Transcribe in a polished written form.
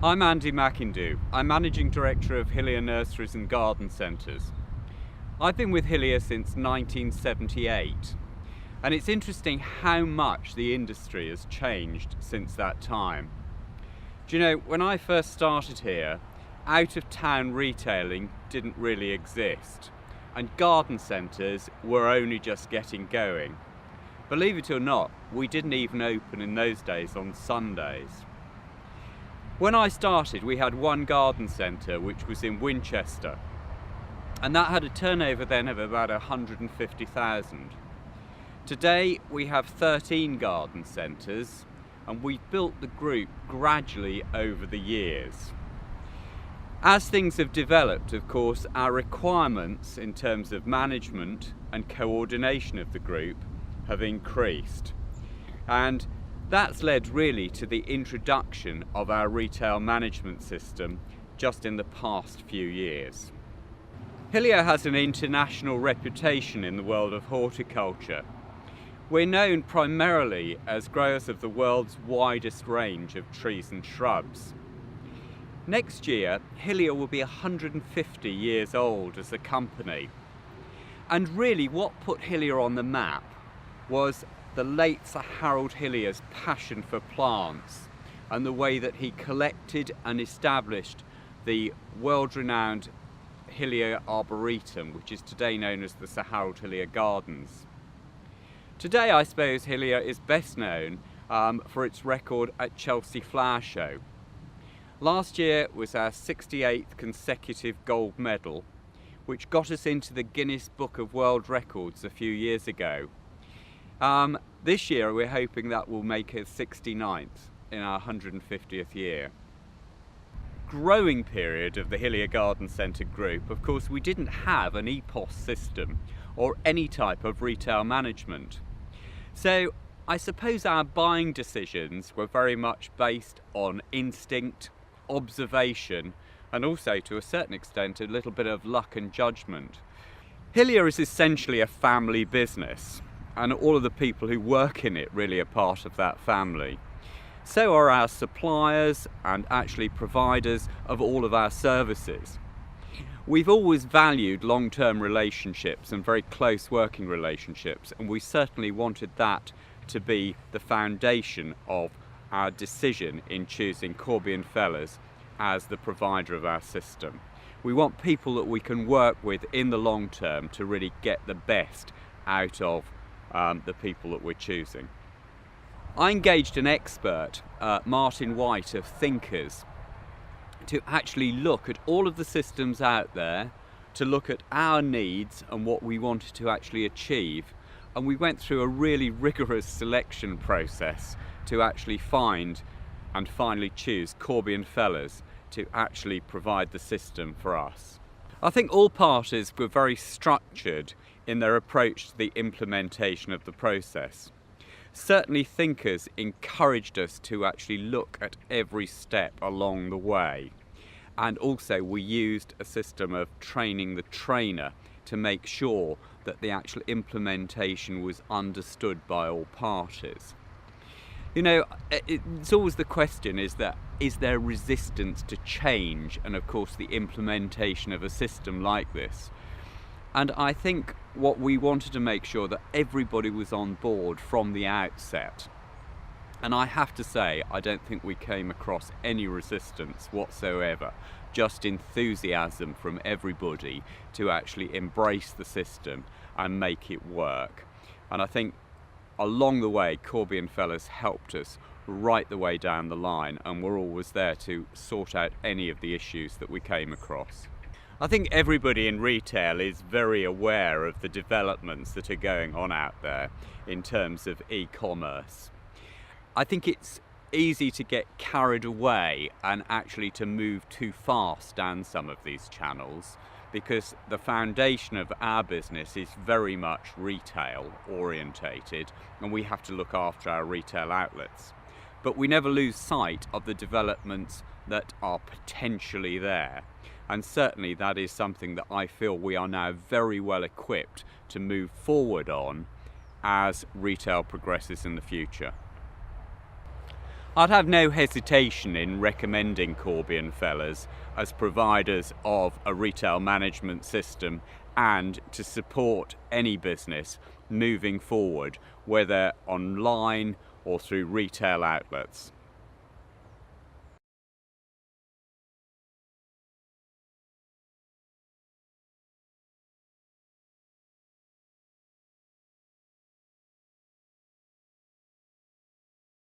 I'm Andy McIndoe. I'm Managing Director of Hillier Nurseries and Garden Centres. I've been with Hillier since 1978, and it's interesting how much the industry has changed since that time. Do you know, when I first started here, out-of-town retailing didn't really exist, and garden centres were only just getting going. Believe it or not, we didn't even open in those days on Sundays. When I started, we had one garden centre, which was in Winchester, and that had a turnover then of about 150,000. Today we have 13 garden centres, and we've built the group gradually over the years. As things have developed, of course, our requirements in terms of management and coordination of the group have increased, and that's led really to the introduction of our retail management system just in the past few years. Hillier has an international reputation in the world of horticulture. We're known primarily as growers of the world's widest range of trees and shrubs. Next year, Hillier will be 150 years old as a company. And really what put Hillier on the map was the late Sir Harold Hillier's passion for plants and the way that he collected and established the world-renowned Hillier Arboretum, which is today known as the Sir Harold Hillier Gardens. Today, I suppose Hillier is best known for its record at Chelsea Flower Show. Last year was our 68th consecutive gold medal, which got us into the Guinness Book of World Records a few years ago. This year we're hoping that will make us 69th in our 150th year. Growing period of the Hillier Garden Centre group, of course, we didn't have an EPOS system or any type of retail management. So I suppose our buying decisions were very much based on instinct, observation, and also to a certain extent a little bit of luck and judgment. Hillier is essentially a family business, and all of the people who work in it really are part of that family. So are our suppliers and actually providers of all of our services. We've always valued long-term relationships and very close working relationships, and we certainly wanted that to be the foundation of our decision in choosing Corby Fellas as the provider of our system. We want people that we can work with in the long term to really get the best out of the people that we're choosing. I engaged an expert, Martin White of Thinkers, to actually look at all of the systems out there, to look at our needs and what we wanted to actually achieve, and we went through a really rigorous selection process to actually find and finally choose Corby Fellas to actually provide the system for us. I think all parties were very structured in their approach to the implementation of the process. Certainly Thinkers encouraged us to actually look at every step along the way, and also we used a system of training the trainer to make sure that the actual implementation was understood by all parties. You know, it's always the question is there resistance to change and of course the implementation of a system like this? And I think what we wanted to make sure that everybody was on board from the outset. And I have to say, I don't think we came across any resistance whatsoever, just enthusiasm from everybody to actually embrace the system and make it work. And I think along the way, Corby Fellas helped us right the way down the line, and we're always there to sort out any of the issues that we came across. I think everybody in retail is very aware of the developments that are going on out there in terms of e-commerce. I think it's easy to get carried away and actually to move too fast down some of these channels, because the foundation of our business is very much retail orientated, and we have to look after our retail outlets. But we never lose sight of the developments that are potentially there. And certainly that is something that I feel we are now very well equipped to move forward on as retail progresses in the future. I'd have no hesitation in recommending Corby Fellas as providers of a retail management system and to support any business moving forward, whether online or through retail outlets.